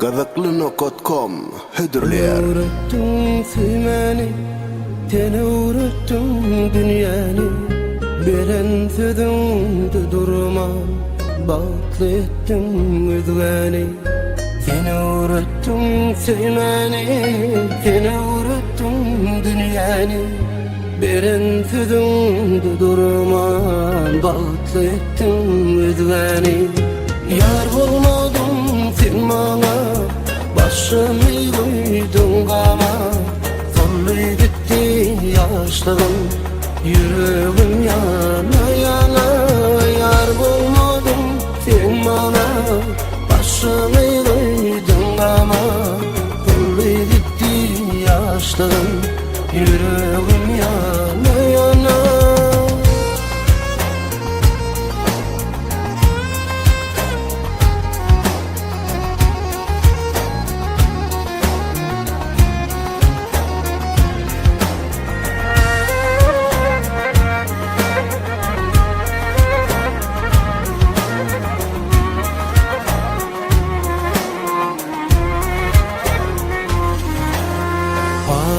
Gazaklıno.com Hüdürler Uğrattın sevmeni, tene uğrattın dünyani. Beren sözündü durma, batlı ettin özgani. Tene uğrattın sevmeni, tene uğrattın dünyani. Beren sözündü durma, batlı ettin özgani. Yar olmadın sen bana, başımı koydun gama. Sollu gitti yaşlığım, yüreğim yana yana. Yar olmadın sen bana, başımı koydun gama. Sollu gitti yaşlığım, yüreğim yana yana.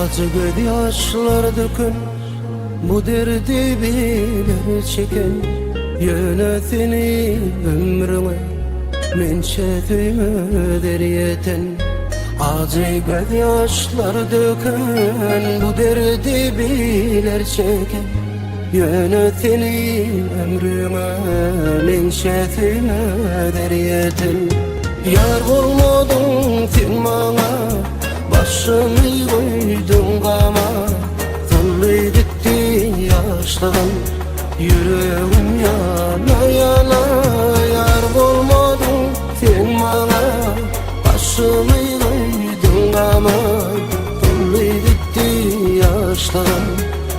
Acı gözyaşlar dökün, bu derdi bilir çeken. Yönetini ömrüme, men şefime deriyeten. Acı gözyaşlar dökün, bu derdi bilir çeken. Yönetini ömrüme, men şefime deriyeten. Yar olmadın sen bana, başımı koydum gama. Sollu gitti yaşlığım, yüreğim yana yana. Yar olmadın sen bana, başımı koydum gama. Sollu gitti yaşlığım,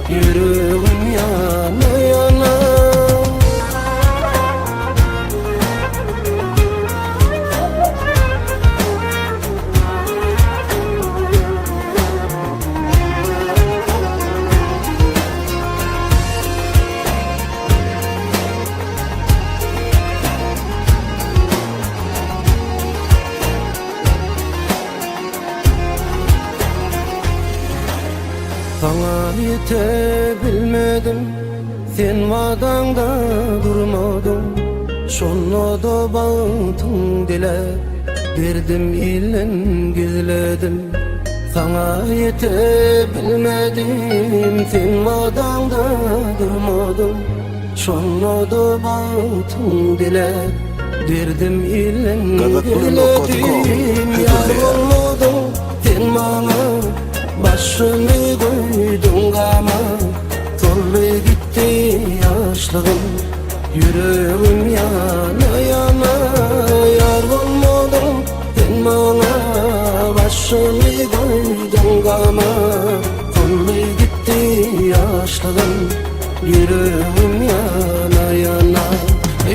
yüreğim yana yana. Sana yetebilmedim, sen vadanda durmadın. Şonla da bağıtın dile, derdim ile gizledim. Sana yetebilmedim, sen vadanda durmadın. Şonla da bağıtın dile, derdim ile gizledim. Yar olmadın sen bana, başımı koydun gama. Sollu gitti yaşlığım, yüreğim yana yana. Yar olmadın sen bana, başımı koydun gama. Sollu gitti yaşlığım, yüreğim yana yana.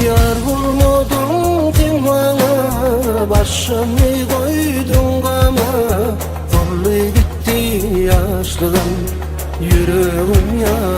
Yar olmadın sen bana, başımı koydun gama. Sollu gitti yaşlığım, yüreğim yana.